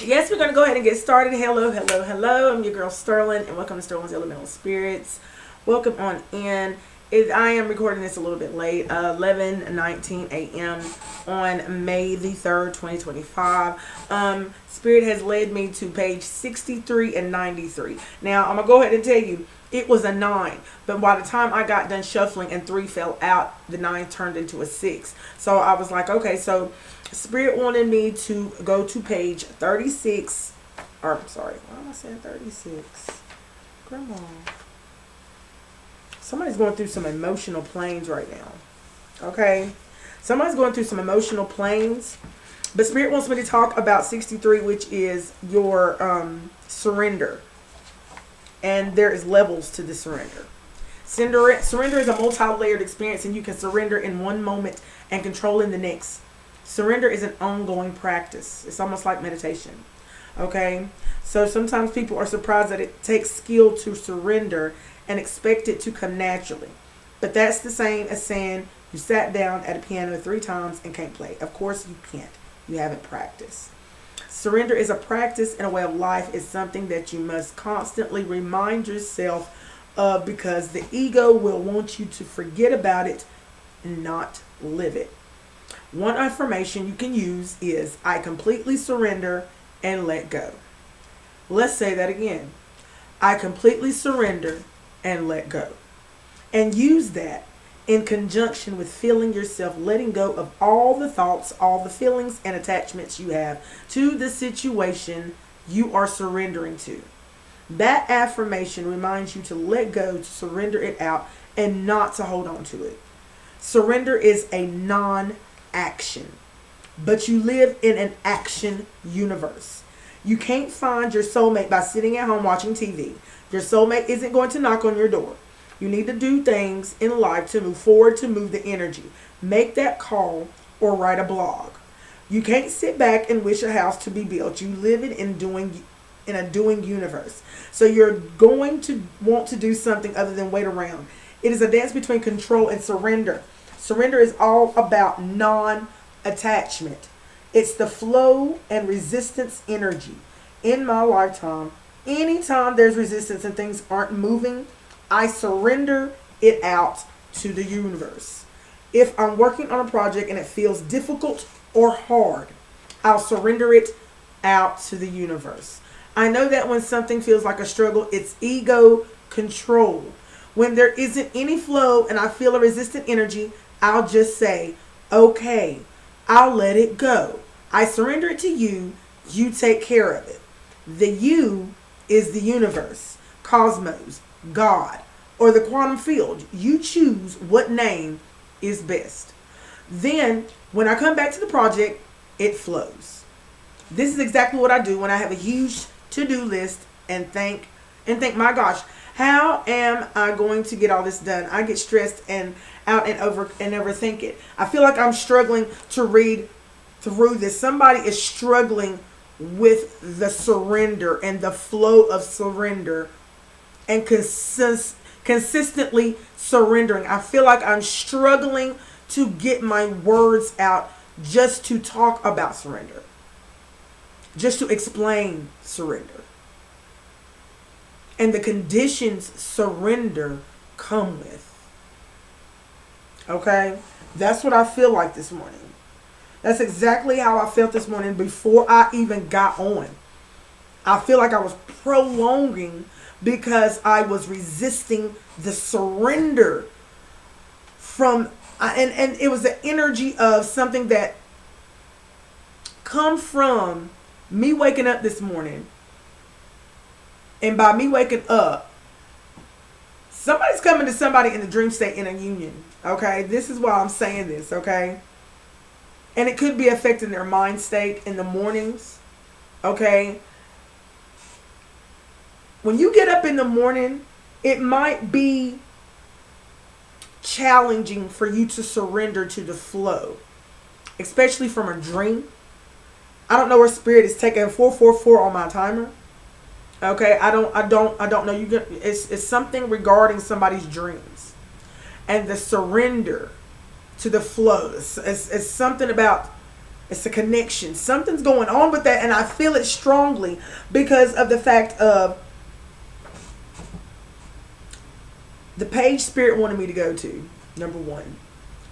Yes, we're going to go ahead and get started. Hello, hello, hello. I'm your girl Sterling, and welcome to Sterling's Elemental Spirits. Welcome on in. I am recording this a little bit late, 11:19 a.m. on May the 3rd, 2025. Spirit has led me to page 63 and 93. Now, I'm going to go ahead and tell you, it was a 9, but by the time I got done shuffling and 3 fell out, the 9 turned into a 6. So I was like, okay, so Spirit wanted me to go to page 36, or I'm sorry, why am I saying 36? Grandma. Somebody's going through some emotional planes right now. Okay? Somebody's going through some emotional planes. But Spirit wants me to talk about 63, which is your surrender. And there is levels to the surrender. Surrender is a multi-layered experience, and you can surrender in one moment and control in the next. Surrender is an ongoing practice. It's almost like meditation. Okay? So sometimes people are surprised that it takes skill to surrender and expect it to come naturally. But that's the same as saying you sat down at a piano 3 times and can't play. Of course you can't. You haven't practiced. Surrender is a practice and a way of life. It's something that you must constantly remind yourself of, because the ego will want you to forget about it and not live it. One affirmation you can use is, I completely surrender and let go. Let's say that again. I completely surrender and let go. And use that in conjunction with feeling yourself letting go of all the thoughts, all the feelings and attachments you have to the situation you are surrendering to. That affirmation reminds you to let go, to surrender it out, and not to hold on to it. Surrender is a non-action, but you live in an action universe. You can't find your soulmate by sitting at home watching TV. Your soulmate isn't going to knock on your door. You need to do things in life to move forward, to move the energy. Make that call or write a blog. You can't sit back and wish a house to be built. You live it in a doing universe. So you're going to want to do something other than wait around. It is a dance between control and surrender. Surrender is all about non-attachment. It's the flow and resistance energy. In my lifetime, anytime there's resistance and things aren't moving, I surrender it out to the universe. If I'm working on a project and it feels difficult or hard, I'll surrender it out to the universe. I know that when something feels like a struggle, it's ego control. When there isn't any flow and I feel a resistant energy, I'll just say, okay, I'll let it go. I surrender it to you. You take care of it. The you is the universe, cosmos, God, or the quantum field. You choose what name is best. Then, when I come back to the project, it flows. This is exactly what I do when I have a huge to-do list and think, my gosh, how am I going to get all this done? I get stressed and out and overthink it. I feel like I'm struggling to read through this. Somebody is struggling with the surrender and the flow of surrender and consistently surrendering. I feel like I'm struggling to get my words out just to talk about surrender, just to explain surrender and the conditions surrender come with. Okay? That's what I feel like this morning. That's exactly how I felt this morning before I even got on. I feel like I was prolonging because I was resisting the surrender from, and it was the energy of something that come from me waking up this morning. And by me waking up, somebody's coming to somebody in the dream state in a union. Okay? This is why I'm saying this. Okay? And it could be affecting their mind state in the mornings. Okay? When you get up in the morning, it might be challenging for you to surrender to the flow, especially from a dream. I don't know where Spirit is taking 444 on my timer. Okay, I don't know. It's something regarding somebody's dreams and the surrender to the flow. It's something about It's a connection. Something's going on with that, and I feel it strongly because of the fact of the page Spirit wanted me to go to, number one.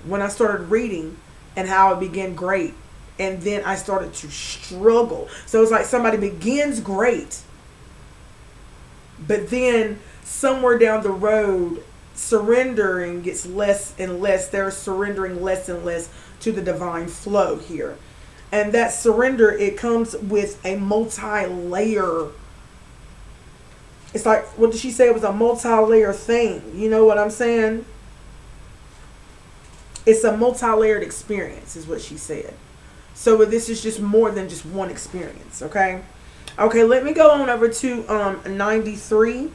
When I started reading and how it began great, and then I started to struggle. So it's like somebody begins great, but then somewhere down the road, surrendering gets less and less. They're surrendering less and less to the divine flow here. And that surrender, it comes with a multi-layer. It's like, what did she say? It was a multi-layer thing. You know what I'm saying? It's a multi-layered experience is what she said. So this is just more than just one experience, okay? Okay, let me go on over to 93.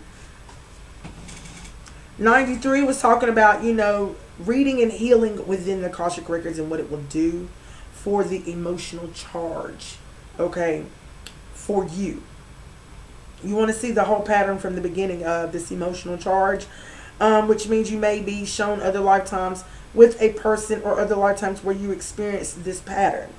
93 was talking about, you know, reading and healing within the Akashic Records and what it will do for the emotional charge, okay, for you. You want to see the whole pattern from the beginning of this emotional charge, which means you may be shown other lifetimes with a person or other lifetimes where you experience this pattern.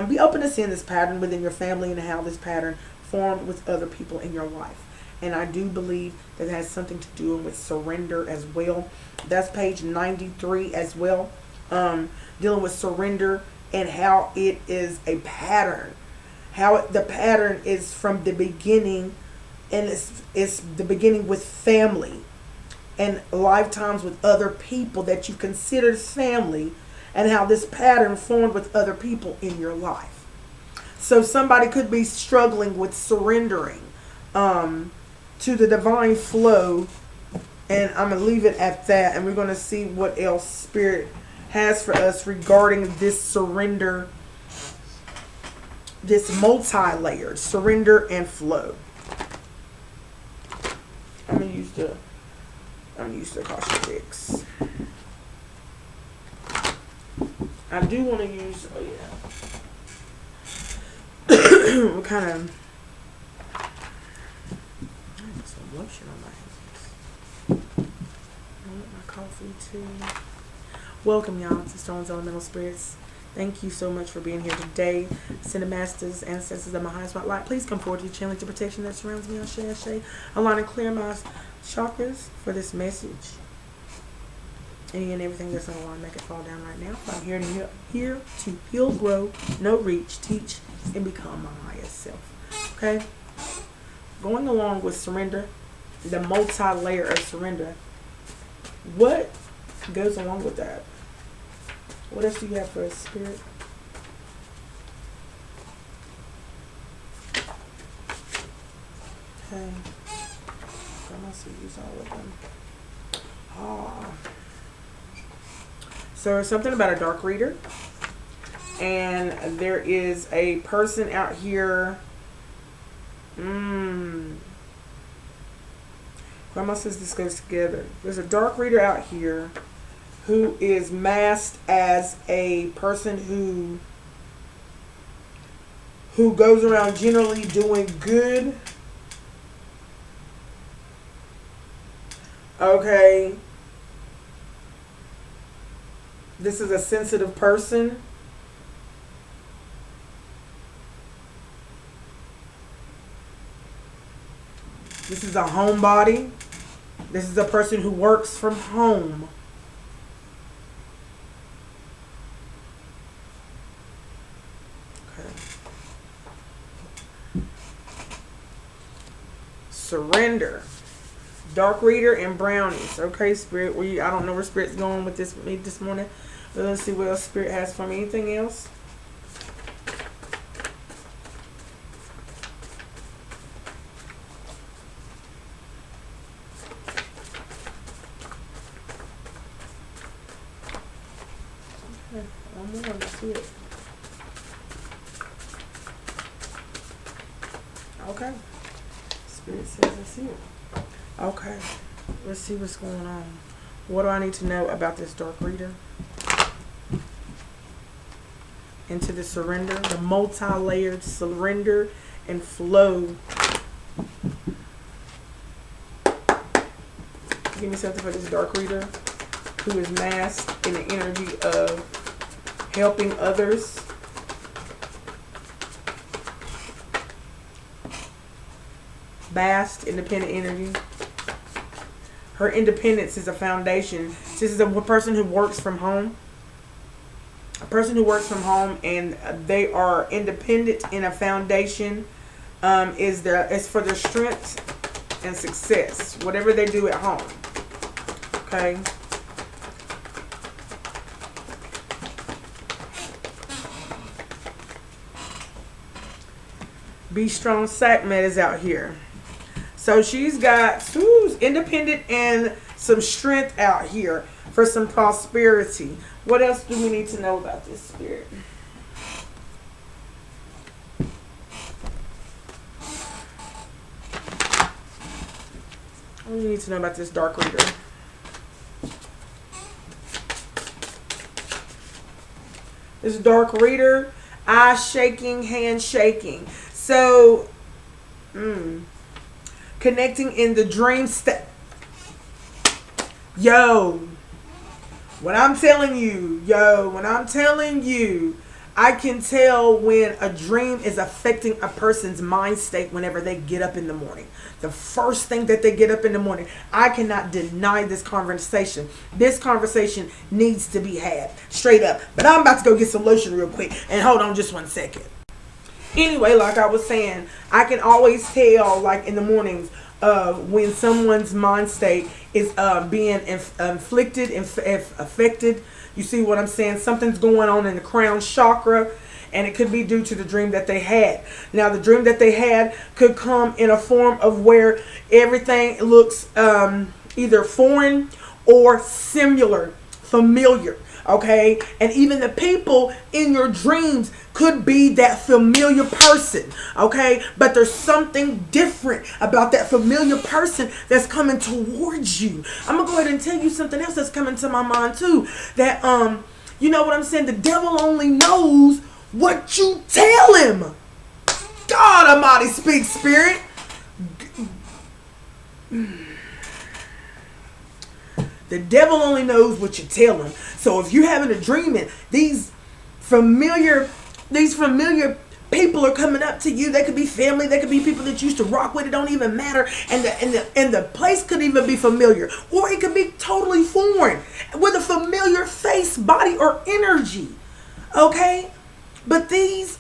Be open to seeing this pattern within your family and how this pattern formed with other people in your life. And I do believe that it has something to do with surrender as well. That's page 93 as well. Dealing with surrender and how it is a pattern. How the pattern is from the beginning, and it's the beginning with family and lifetimes with other people that you considered family, and how this pattern formed with other people in your life. So somebody could be struggling with surrendering to the divine flow, and I'm going to leave it at that, and we're going to see what else Spirit has for us regarding this surrender, this multi-layered surrender and flow. I'm going to use the caution sticks. I do want to use, oh yeah, what kind of, I have some lotion on my hands. I want my coffee too. Welcome y'all to Stones Elemental Spirits. Thank you so much for being here today. Cinemasters, ancestors of my high spotlight, please come forward to the challenge of protection that surrounds me. Ashe. Align and clear my chakras for this message. Any and everything that's on the line, make it fall down right now. I'm here to heal, grow, know, reach, teach, and become my highest self. Okay? Going along with surrender, the multi-layer of surrender. What goes along with that? What else do you have for us, Spirit? Okay. I must use all of them. So something about a dark reader. And there is a person out here. Grandma says this goes together. There's a dark reader out here who is masked as a person who goes around generally doing good. Okay. This is a sensitive person. This is a homebody. This is a person who works from home. Okay. Surrender. Dark reader and brownies. Okay, Spirit. I don't know where Spirit's going with this morning. But let's see what else Spirit has for me. Anything else? Okay, one more. Let's see it. Okay. Spirit says I see it. Okay. Let's see what's going on. What do I need to know about this dark reader? Into the surrender, the multi-layered surrender and flow. Give me something for this dark reader who is masked in the energy of helping others Bast, independent energy. Her independence is a foundation. This is a person who works from home. A person who works from home and they are independent in a foundation is for their strength and success. Whatever they do at home. Okay. Be Strong Sackmet is out here. So she's got independent and some strength out here for some prosperity. What else do we need to know about this spirit? What do we need to know about this dark reader? This dark reader, eye shaking, hand shaking. So, connecting in the dream state. When I'm telling you, I can tell when a dream is affecting a person's mind state whenever they get up in the morning. The first thing that they get up in the morning, I cannot deny this conversation. This conversation needs to be had straight up. But I'm about to go get some lotion real quick and hold on just 1 second. Anyway, like I was saying, I can always tell, like in the mornings, when someone's mind state is being affected. You see what I'm saying? Something's going on in the crown chakra, and it could be due to the dream that they had. Now, the dream that they had could come in a form of where everything looks either foreign or familiar. Okay, and even the people in your dreams could be that familiar person. Okay, but there's something different about that familiar person that's coming towards you. I'm gonna go ahead and tell you something else that's coming to my mind too. That you know what I'm saying? The devil only knows what you tell him. God Almighty, speak, spirit. The devil only knows what you tell him. So if you're having a dream and these familiar people are coming up to you, they could be family, they could be people that you used to rock with, it don't even matter. And the place could even be familiar. Or it could be totally foreign with a familiar face, body, or energy. Okay? But these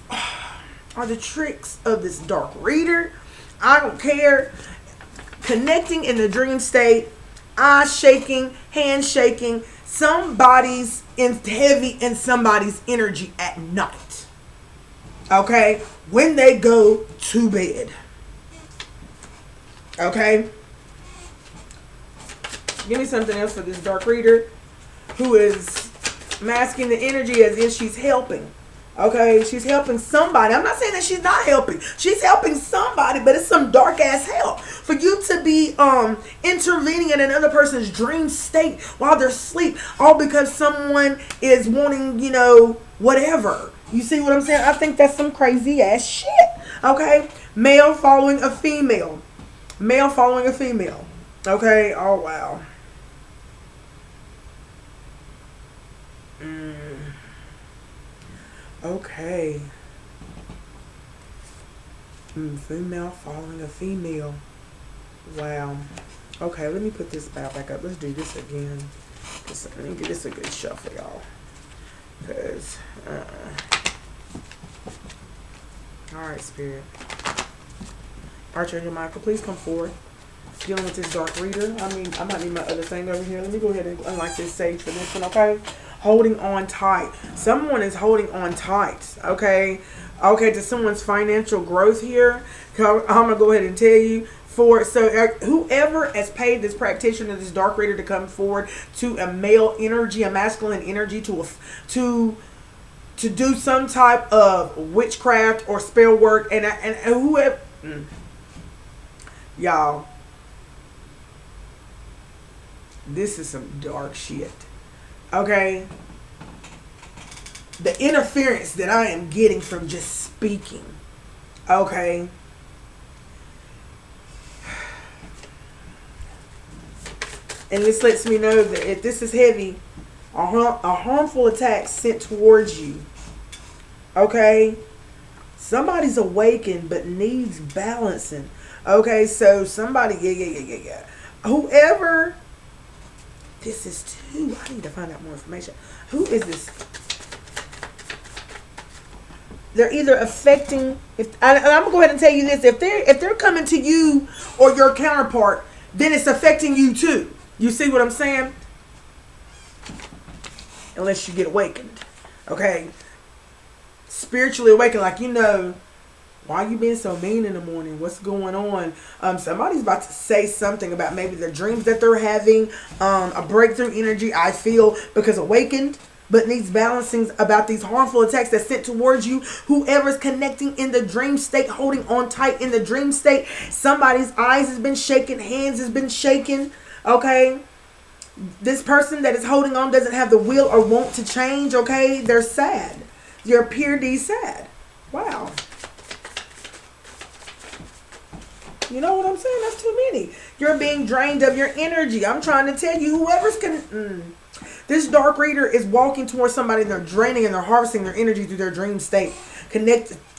are the tricks of this dark reader. I don't care. Connecting in the dream state, eye shaking, hand shaking, somebody's heavy in somebody's energy at night. Okay? When they go to bed. Okay? Give me something else for this dark reader who is masking the energy as if she's helping. Okay, she's helping somebody. I'm not saying that she's not helping. She's helping somebody, but it's some dark ass help. For you to be intervening in another person's dream state while they're asleep, all because someone is wanting, whatever. You see what I'm saying? I think that's some crazy ass shit. Okay, male following a female. Male following a female. Okay, oh wow. Okay. Female following a female. Wow. Okay, let me put this back up. Let's do this again. Let me give this a good shuffle, y'all. Because, Alright, Spirit. Archangel Michael, please come forward. Dealing with this dark reader. I might need my other thing over here. Let me go ahead and unlock this sage for this one, okay? Holding on tight. Someone is holding on tight, okay? Okay, to someone's financial growth here. I'm going to go ahead and tell you. Whoever has paid this practitioner, this dark reader, to come forward to a male energy, a masculine energy, to do some type of witchcraft or spell work, and whoever, y'all, this is some dark shit. Okay, the interference that I am getting from just speaking. Okay. And this lets me know that if this is heavy, a harmful attack sent towards you. Okay? Somebody's awakened but needs balancing. Okay, so somebody, yeah. Whoever this is too, I need to find out more information. Who is this? They're either affecting. And I'm gonna go ahead and tell you this: if they're coming to you or your counterpart, then it's affecting you too. You see what I'm saying? Unless you get awakened, okay? Spiritually awakened, like why are you being so mean in the morning? What's going on? Somebody's about to say something about maybe their dreams that they're having, a breakthrough energy. I feel because awakened, but needs balancing about these harmful attacks that's sent towards you. Whoever's connecting in the dream state, holding on tight in the dream state, somebody's eyes has been shaken, hands has been shaken. Okay, this person that is holding on doesn't have the will or want to change. Okay, they're sad. You're pure D sad. Wow. You know what I'm saying? That's too many. You're being drained of your energy. I'm trying to tell you, this dark reader is walking towards somebody. They're draining and they're harvesting their energy through their dream state.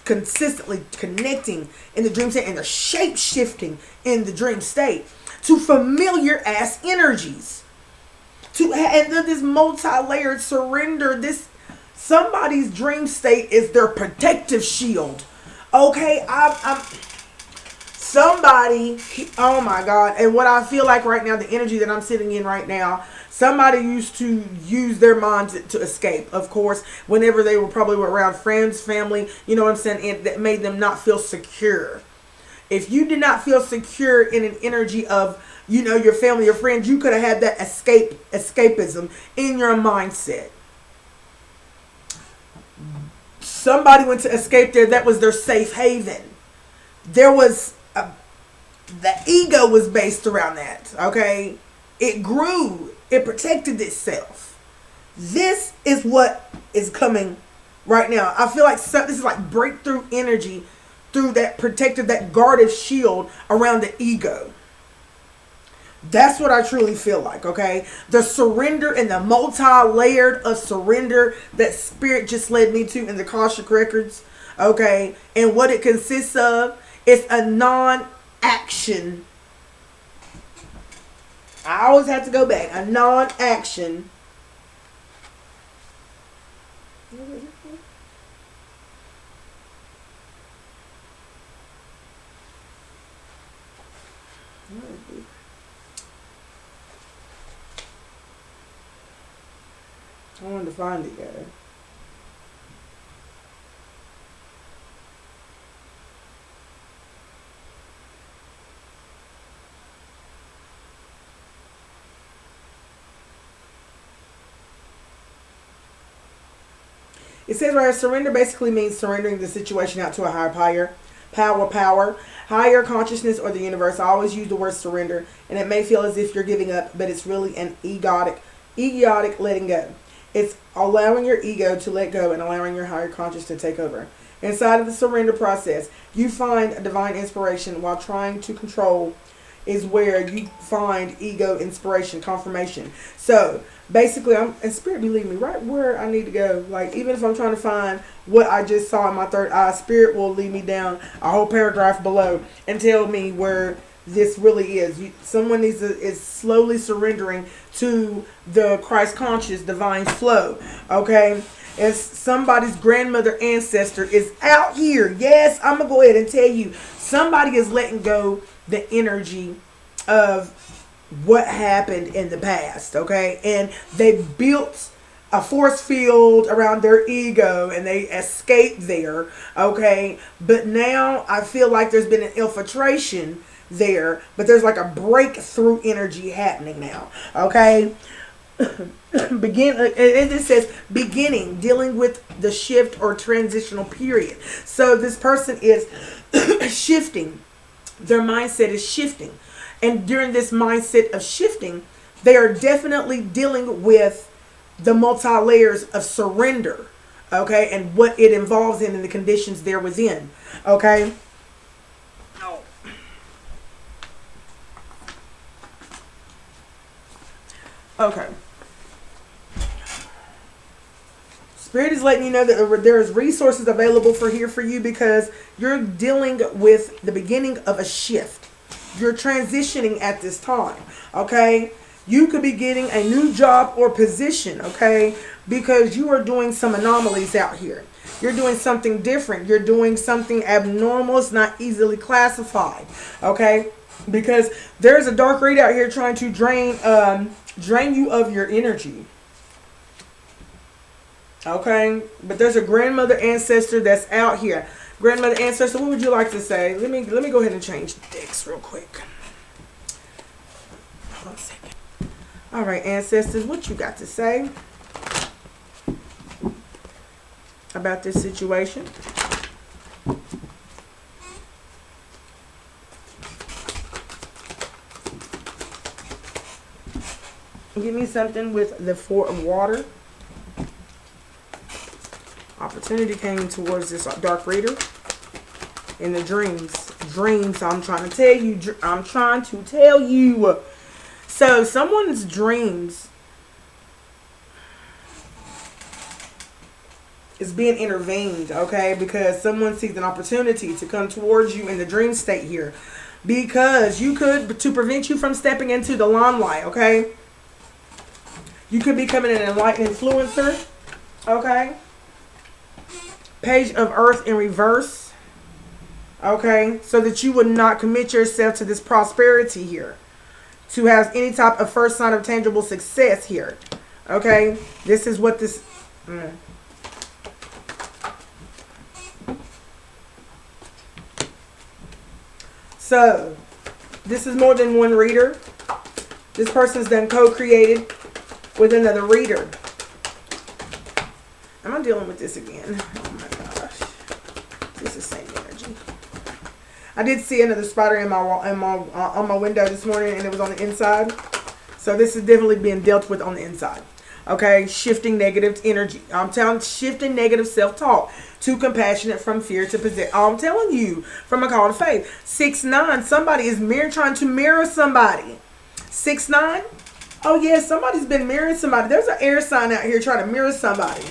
Consistently connecting in the dream state, and they're shape shifting in the dream state to familiar ass energies. And then this multi-layered surrender. Somebody's dream state is their protective shield. Okay, I'm somebody, oh my God. And what I feel like right now, the energy that I'm sitting in right now, somebody used to use their mind to escape, of course, whenever they were probably around friends, family, you know what I'm saying, that made them not feel secure. If you did not feel secure in an energy of, your family, your friends, you could have had that escapism in your mindset. Somebody went to escape there. That was their safe haven. There was the ego was based around that. Okay, it grew. It protected itself. This is what is coming right now. I feel like this is like breakthrough energy through that protective, that guarded shield around the ego. That's what I truly feel like, okay? The surrender and the multi-layered of surrender that Spirit just led me to in the Akashic Records, okay? And what it consists of is a non-action. I always have to go back. A non-action. I wanted to find it, guys. It says right here, surrender basically means surrendering the situation out to a higher power, higher consciousness, or the universe. I always use the word surrender, and it may feel as if you're giving up, but it's really an egotic letting go. It's allowing your ego to let go and allowing your higher conscious to take over. Inside of the surrender process, you find a divine inspiration while trying to control is where you find ego inspiration, confirmation. So basically, and Spirit be leading me right where I need to go. Like, even if I'm trying to find what I just saw in my third eye, Spirit will lead me down a whole paragraph below and tell me where this really is. Someone is slowly surrendering to the Christ conscious divine flow. Okay, as somebody's grandmother ancestor is out here. Yes, I'm gonna go ahead and tell you, somebody is letting go the energy of what happened in the past. Okay, and they built a force field around their ego and they escaped there. Okay, but now I feel like there's been an infiltration there, but there's like a breakthrough energy happening now. Okay. And it says beginning, dealing with the shift or transitional period. So this person is shifting. Their mindset is shifting. And during this mindset of shifting, they are definitely dealing with the multi-layers of surrender. Okay. And what it involves in and the conditions there within. Okay. Okay. Spirit is letting you know that there is resources available for you because you're dealing with the beginning of a shift. You're transitioning at this time, okay? You could be getting a new job or position, okay? Because you are doing some anomalies out here. You're doing something different. You're doing something abnormal. It's not easily classified, okay? Because there's a dark reed out here trying to drain you of your energy. Okay, but there's a grandmother ancestor that's out here. Grandmother ancestor, what would you like to say? Let me go ahead and change the decks real quick. Hold on a second. All right, ancestors, what you got to say about this situation? Give me something with the Four of Water. Opportunity came towards this dark reader in the dreams. Dreams, I'm trying to tell you. I'm trying to tell you. So someone's dreams is being intervened, okay? Because someone sees an opportunity to come towards you in the dream state here. Because you could, to prevent you from stepping into the limelight, okay? You could be becoming an enlightened influencer, okay? Page of Earth in reverse, okay? So that you would not commit yourself to this prosperity here. To have any type of first sign of tangible success here, okay? This is what this... So, this is more than one reader. This person's then co-created with another reader. Am I dealing with this again? Oh my gosh. This is the same energy. I did see another spider in on my window this morning, and it was on the inside. So this is definitely being dealt with on the inside. Okay, shifting negative energy. I'm telling, shifting negative self-talk. Too compassionate from fear to possess. I'm telling you, from a call to faith. 6-9, somebody is trying to mirror somebody. 6-9. Oh yeah, somebody's been mirroring somebody. There's an air sign out here trying to mirror somebody.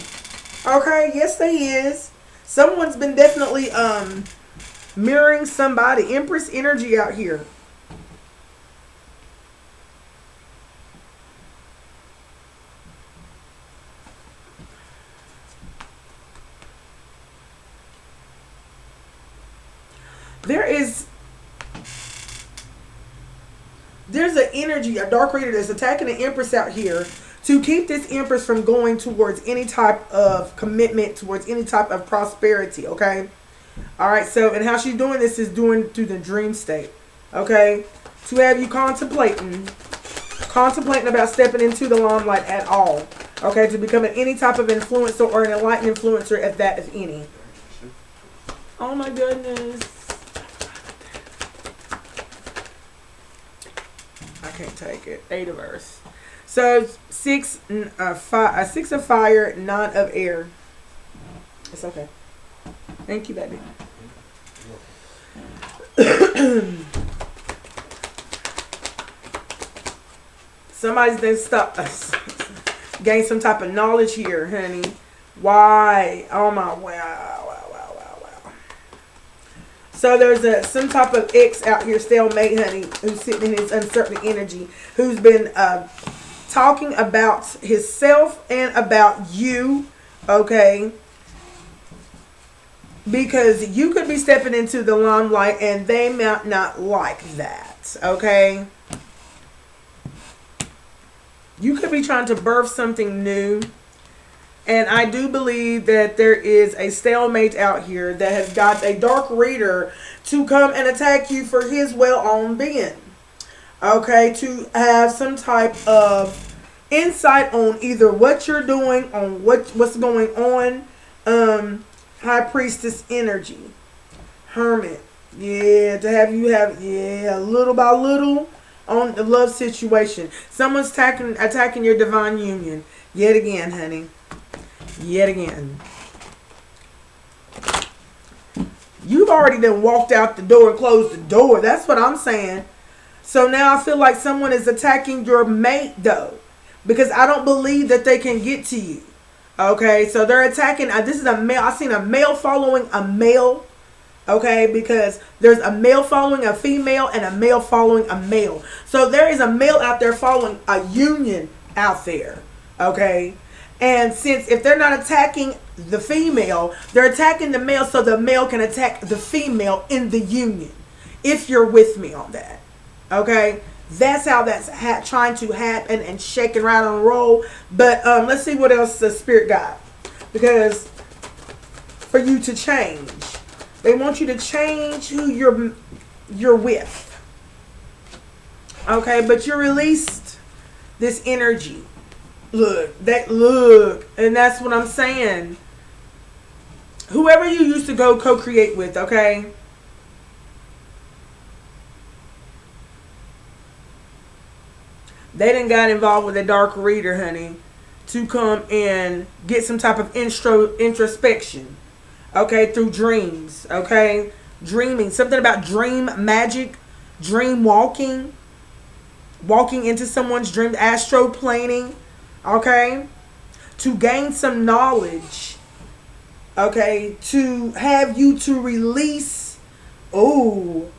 Okay, yes there is. Someone's been definitely mirroring somebody. Empress energy out here. There's an energy, a dark reader that's attacking the Empress out here to keep this Empress from going towards any type of commitment, towards any type of prosperity, okay? All right, so, and how she's doing this is doing through the dream state, okay? To have you contemplating about stepping into the limelight at all, okay? To becoming any type of influencer or an enlightened influencer, if that, if any. Oh my goodness. I can't take it. 8 of Earth. So 6 of fire, 9 of air. It's okay. Thank you, baby. Somebody's been stuck. Gain some type of knowledge here, honey. Why? Oh my, wow. So there's some type of ex out here, stalemate, honey, who's sitting in his uncertain energy, who's been talking about himself and about you, okay? Because you could be stepping into the limelight and they might not like that, okay? You could be trying to birth something new. And I do believe that there is a stalemate out here that has got a dark reader to come and attack you for his well-owned being. Okay, to have some type of insight on either what you're doing, on what's going on. High Priestess energy. Hermit. Yeah, to have you have, yeah, little by little on the love situation. Someone's attacking your divine union. Yet again, honey. Yet again. You've already then walked out the door and closed the door. That's what I'm saying. So now I feel like someone is attacking your mate though. Because I don't believe that they can get to you. Okay, so they're attacking. This is a male. I seen a male following a male. Okay, because there's a male following a female and a male following a male. So there is a male out there following a union out there. Okay, and since if they're not attacking the female, they're attacking the male so the male can attack the female in the union. If you're with me on that. Okay, that's how that's trying to happen and shaking right on the roll. But let's see what else the spirit got. Because for you to change, they want you to change who you're with. Okay, but you released this energy. Look, and that's what I'm saying. Whoever you used to go co-create with, okay? They done got involved with a dark reader, honey, to come and get some type of introspection, okay, through dreams, okay? Dreaming, something about dream magic, dream walking into someone's dream, astroplaning, okay? To gain some knowledge, okay? To have you to release, or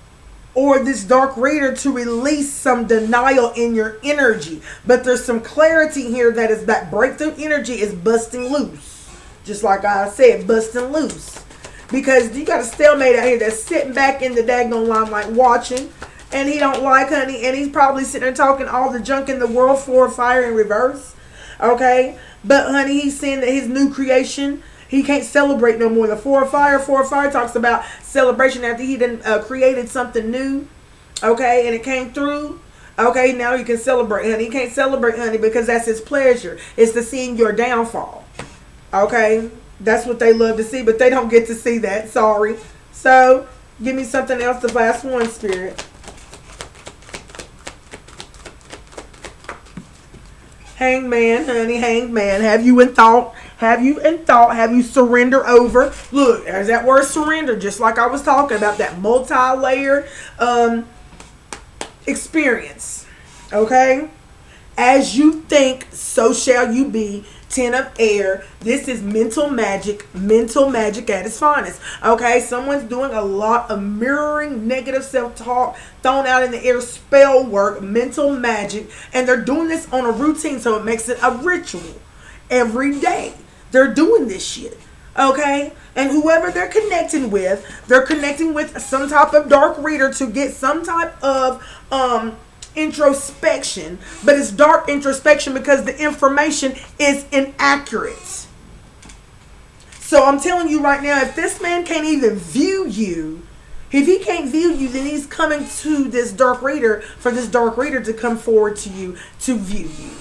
this dark reader to release some denial in your energy. But there's some clarity here that breakthrough energy is busting loose. Just like I said, busting loose. Because you got a stalemate out here that's sitting back in the daggone limelight watching. And he don't like, honey. And he's probably sitting there talking all the junk in the world for fire in reverse. Okay? But, honey, he's saying that his new creation, he can't celebrate no more. The Four of Fire talks about celebration after he done created something new. Okay, and it came through. Okay, now you can celebrate, honey. He can't celebrate, honey, because that's his pleasure. It's to seeing your downfall. Okay, that's what they love to see, but they don't get to see that. Sorry. So, give me something else. The last one, Spirit. Hangman, honey, hangman. Have you in thought? Have you surrender over? Look, there's that word surrender, just like I was talking about, that multi-layered experience. Okay? As you think, so shall you be. 10 of air. This is mental magic at its finest. Okay? Someone's doing a lot of mirroring negative self-talk, thrown out in the air, spell work, mental magic, and they're doing this on a routine, so it makes it a ritual. Every day they're doing this shit. Okay? And whoever they're connecting with some type of dark reader to get some type of introspection. But it's dark introspection because the information is inaccurate. So I'm telling you right now, if this man can't even view you, if he can't view you, then he's coming to this dark reader for this dark reader to come forward to you to view you.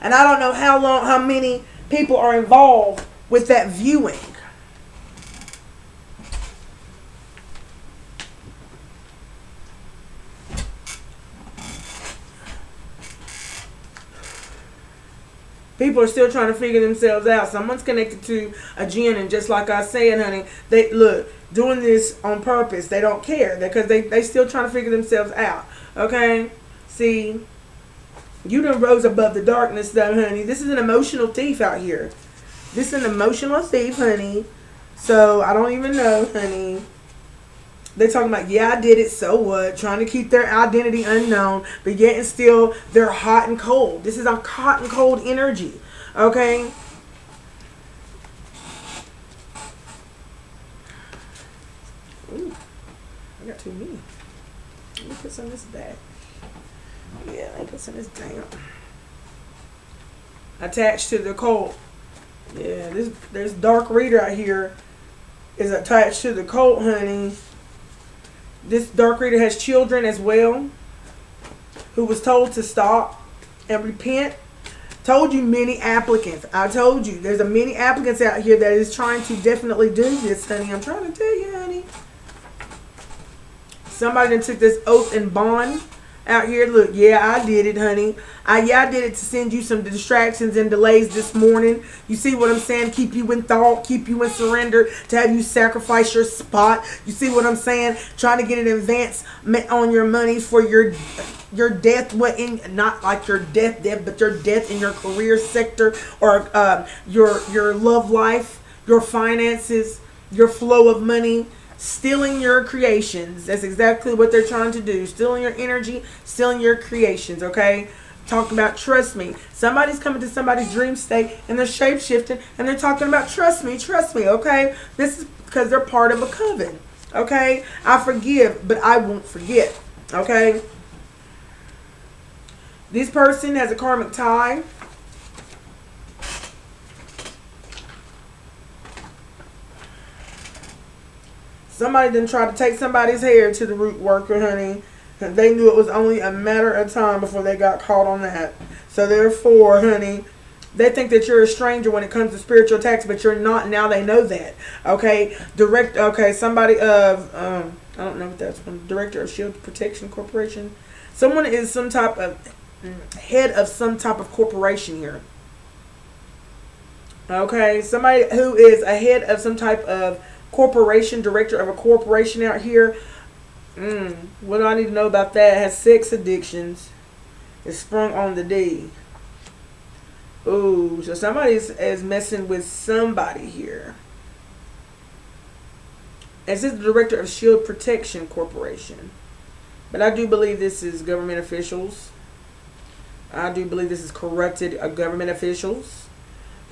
And I don't know how many people are involved with that viewing. People are still trying to figure themselves out. Someone's connected to a jinn, and just like I said, honey, they look doing this on purpose. They don't care because they still trying to figure themselves out. Okay, see. You done rose above the darkness, though, honey. This is an emotional thief out here. This is an emotional thief, honey. So, I don't even know, honey. They're talking about, yeah, I did it, so what? Trying to keep their identity unknown, but yet and still, they're hot and cold. This is a hot and cold energy, okay? Ooh, I got too many. Let me put some of this back. Yeah, I put some of this down. Attached to the cult. Yeah, there's dark reader out here is attached to the cult, honey. This dark reader has children as well, who was told to stop and repent. Told you many applicants. I told you there's a many applicants out here that is trying to definitely do this, honey. I'm trying to tell you, honey. Somebody that took this oath and bond out here. Look, yeah, I did it, honey. I did it to send you some distractions and delays this morning. You see what I'm saying? Keep you in thought, keep you in surrender, to have you sacrifice your spot. You see what I'm saying? Trying to get an advance on your money for your death, what in, not like your death, but your death in your career sector, or your love life, your finances, your flow of money. Stealing your creations. That's exactly what they're trying to do. Stealing your energy, stealing your creations, okay? Talking about trust me. Somebody's coming to somebody's dream state and they're shape shifting and they're talking about trust me, okay? This is because they're part of a coven, okay? I forgive, but I won't forget, okay? This person has a karmic tie. Somebody didn't try to take somebody's hair to the root worker, honey. They knew it was only a matter of time before they got caught on that. So therefore, honey, they think that you're a stranger when it comes to spiritual attacks, but you're not. Now they know that. Okay, somebody of I don't know what that's from. Director of Shield Protection Corporation. Someone is some type of head of some type of corporation here. Okay, somebody who is a head of some type of corporation, director of a corporation out here. What do I need to know about that? Has sex addictions. Is sprung on the D. Ooh, so somebody is messing with somebody here. This is the director of Shield Protection Corporation. But I do believe this is government officials. I do believe this is corrupted government officials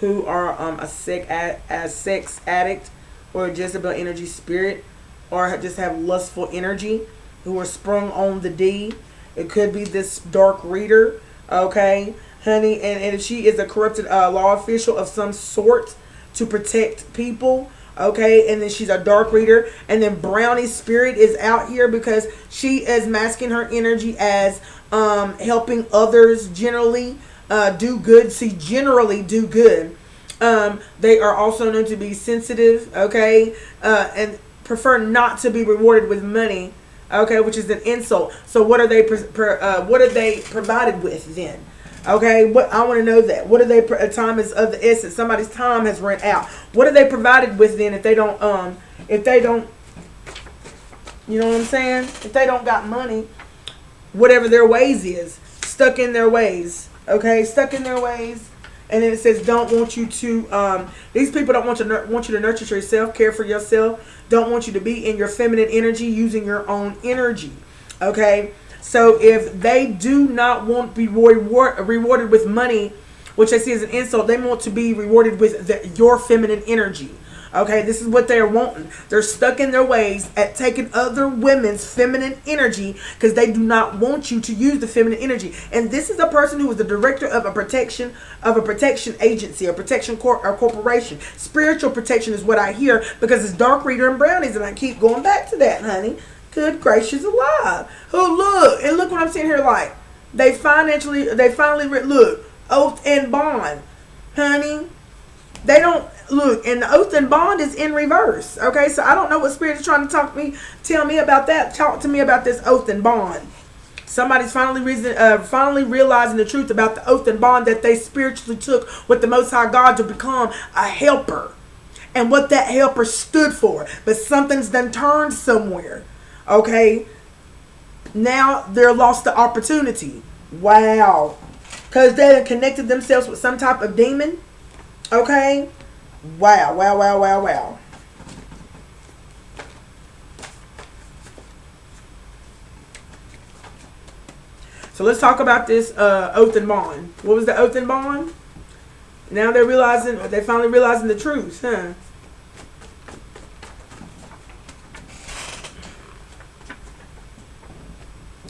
who are a sex addict, or a Jezebel energy spirit, or just have lustful energy, who are sprung on the D. It could be this dark reader, okay, honey, and if she is a corrupted law official of some sort to protect people, okay, and then she's a dark reader, and then Brownie spirit is out here because she is masking her energy as helping others generally do good. Generally do good. They are also known to be sensitive, okay, and prefer not to be rewarded with money, okay, which is an insult. So what are they provided with then? Okay, what I want to know that. What are they? Time is of the essence. Somebody's time has run out. What are they provided with then if they don't you know what I'm saying? If they don't got money, whatever their ways is, stuck in their ways, okay, stuck in their ways. And then it says, don't want you to, these people don't want you to nurture yourself, care for yourself, don't want you to be in your feminine energy, using your own energy, okay? So if they do not want to be rewarded with money, which I see as an insult, they want to be rewarded with your feminine energy. Okay, this is what they're wanting. They're stuck in their ways at taking other women's feminine energy because they do not want you to use the feminine energy. And this is a person who is the director of a protection agency, or protection or corporation. Spiritual protection is what I hear because it's dark reader and brownies, and I keep going back to that, honey. Good gracious alive! Oh, look what I'm seeing here. Like they finally look, oath and bond, honey. They don't look, and the oath and bond is in reverse. Okay, so I don't know what spirit is trying to tell me about that. Talk to me about this oath and bond. Somebody's finally realizing the truth about the oath and bond that they spiritually took with the Most High God to become a helper, and what that helper stood for. But something's done turned somewhere. Okay, now they're lost the opportunity. Wow, because they connected themselves with some type of demon. Okay, wow. So let's talk about this oath and bond. What was the oath and bond? Now they're finally realizing the truth, huh?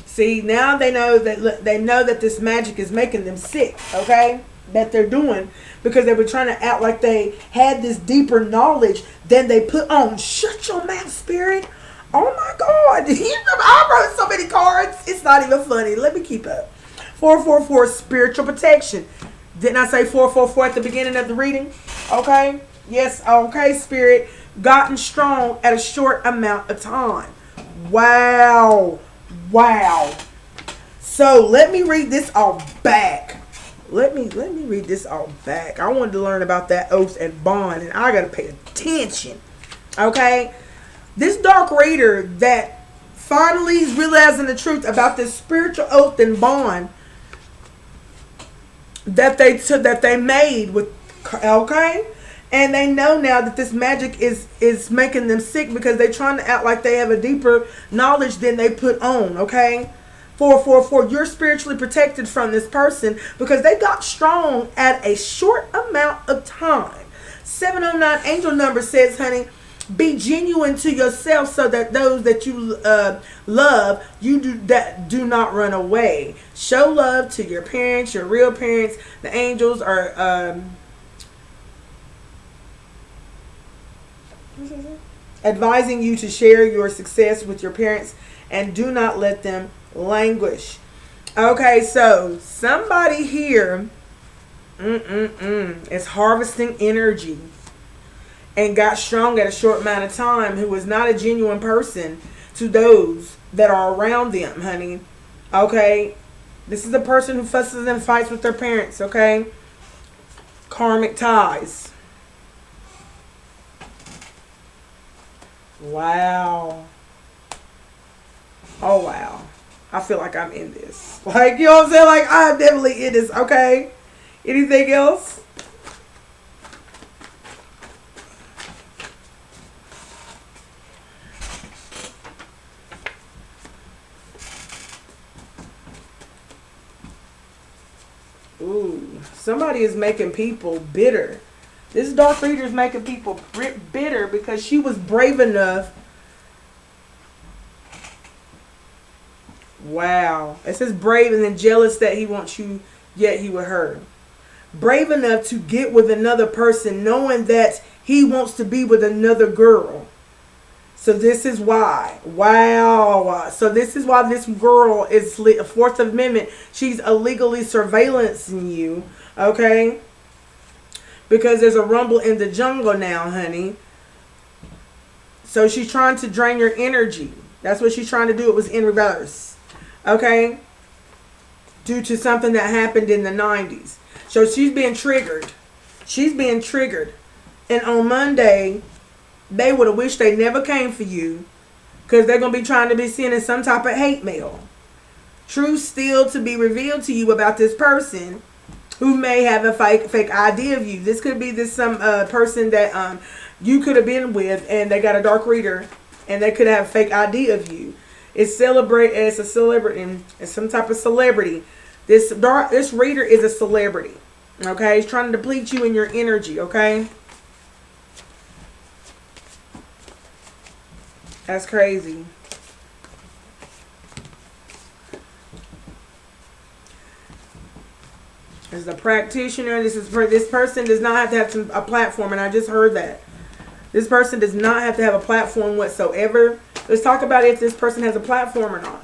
See, now they know that this magic is making them sick, okay? That they're doing, because they were trying to act like they had this deeper knowledge than they put on. Shut your mouth, spirit. Oh my God. I wrote so many cards. It's not even funny. Let me keep up. 444, spiritual protection. Didn't I say 444 at the beginning of the reading? Okay. Yes. Okay, spirit. Gotten strong at a short amount of time. Wow. So let me read this all back. Let me read this all back. I wanted to learn about that oath and bond, and I gotta pay attention. Okay? This dark reader that finally is realizing the truth about this spiritual oath and bond that they made with, okay? And they know now that this magic is making them sick because they're trying to act like they have a deeper knowledge than they put on, okay? 444, you're spiritually protected from this person because they got strong at a short amount of time. 709 angel number says, honey, be genuine to yourself so that those that you love, do not run away. Show love to your parents, your real parents. The angels are advising you to share your success with your parents and do not let them languish. Okay, so somebody here is harvesting energy and got strong at a short amount of time, who is not a genuine person to those that are around them, honey. Okay, this is a person who fusses and fights with their parents. Okay, karmic ties. Wow. Oh wow, I feel like I'm in this. Like, you know what I'm saying? Like, I'm definitely in this. Okay, anything else? Ooh, somebody is making people bitter. This dark reader is making people bitter because she was brave enough. Wow. It says brave and then jealous that he wants you, yet he with her. Brave enough to get with another person knowing that he wants to be with another girl. So this is why. Wow. So this is why this girl is Fourth Amendment. She's illegally surveillancing you. Okay? Because there's a rumble in the jungle now, honey. So she's trying to drain your energy. That's what she's trying to do. It was in reverse. Okay? Due to something that happened in the 90s. So she's being triggered. She's being triggered. And on Monday, they would have wished they never came for you. Because they're going to be trying to be sending some type of hate mail. Truth still to be revealed to you about this person who may have a fake idea of you. This could be some person that you could have been with, and they got a dark reader, and they could have a fake idea of you. It's a celebrity. It's some type of celebrity. This reader is a celebrity. Okay, he's trying to deplete you in your energy. Okay, that's crazy. As a practitioner, this person does not have to have a platform, and I just heard that. This person does not have to have a platform whatsoever. Let's talk about if this person has a platform or not.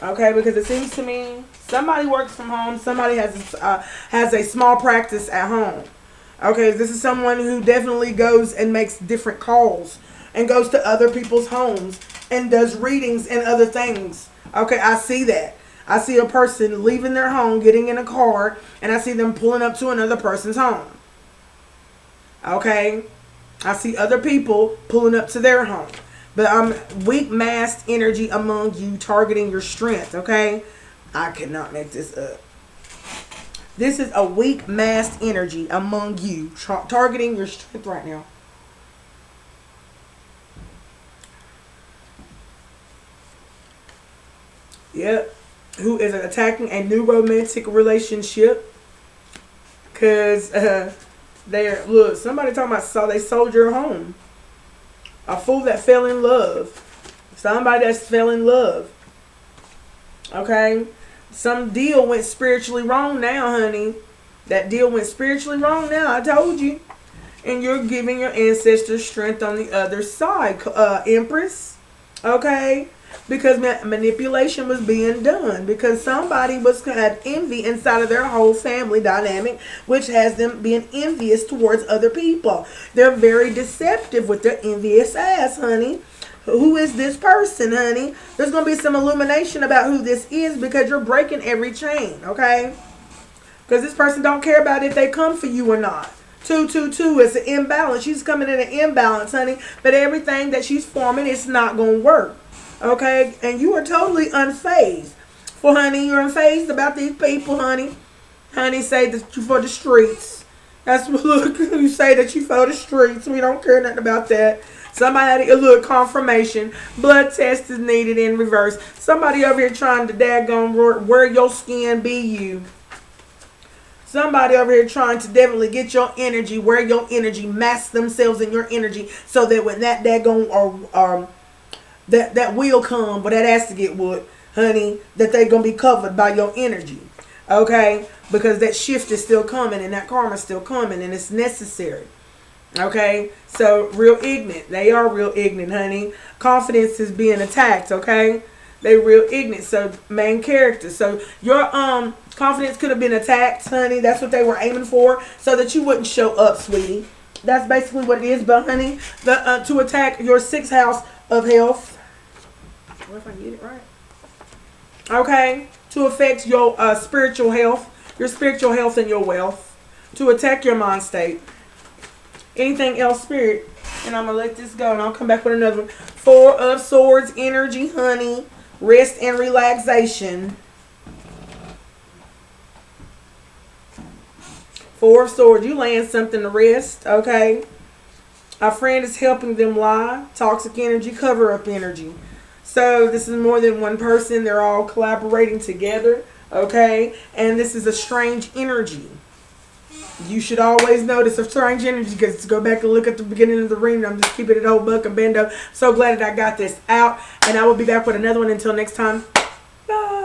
Okay, because it seems to me somebody works from home. Somebody has a small practice at home. Okay, this is someone who definitely goes and makes different calls and goes to other people's homes and does readings and other things. Okay, I see that. I see a person leaving their home, getting in a car, and I see them pulling up to another person's home. Okay? I see other people pulling up to their home. But I'm weak masked energy among you, targeting your strength. Okay? I cannot make this up. This is a weak masked energy among you, targeting your strength right now. Yep. Who is attacking a new romantic relationship? Because look, somebody talking about they sold your home. A fool that fell in love. Somebody that's fell in love. Okay? Some deal went spiritually wrong now, honey. That deal went spiritually wrong now. I told you. And you're giving your ancestors strength on the other side, Empress. Okay? Because manipulation was being done. Because somebody had envy inside of their whole family dynamic, which has them being envious towards other people. They're very deceptive with their envious ass, honey. Who is this person, honey? There's going to be some illumination about who this is because you're breaking every chain, okay? Because this person don't care about if they come for you or not. 222 is an imbalance. She's coming in an imbalance, honey. But everything that she's forming, it's not going to work. Okay? And you are totally unfazed. For honey, you're unfazed about these people, honey. Honey, say that you for the streets. That's what, look, you say that you for the streets. We don't care nothing about that. Somebody, a little confirmation. Blood test is needed in reverse. Somebody over here trying to daggone wear your skin be you. Somebody over here trying to definitely get your energy, wear your energy, mask themselves in your energy, so that when that daggone or that will come, but that has to get wood, honey, that they're gonna be covered by your energy, okay? Because that shift is still coming and that karma is still coming and it's necessary, okay? So real ignorant, they are real ignorant, honey. Confidence is being attacked, okay? They real ignorant. So main character. So your confidence could have been attacked, honey. That's what they were aiming for, so that you wouldn't show up, sweetie. That's basically what it is. But honey, to attack your 6th house of health. What if I get it right? Okay, to affect your spiritual health, and your wealth. To attack your mind state. Anything else, spirit? And I'm gonna let this go, and I'll come back with another one. 4 of Swords energy, honey. Rest and relaxation. 4 of Swords. You laying something to rest, okay? A friend is helping them lie. Toxic energy, cover up energy. So this is more than one person. They're all collaborating together, okay? And this is a strange energy. You should always notice a strange energy, because go back and look at the beginning of the reading. I'm just keeping it whole buck and bendo. So glad that I got this out. And I will be back with another one. Until next time. Bye.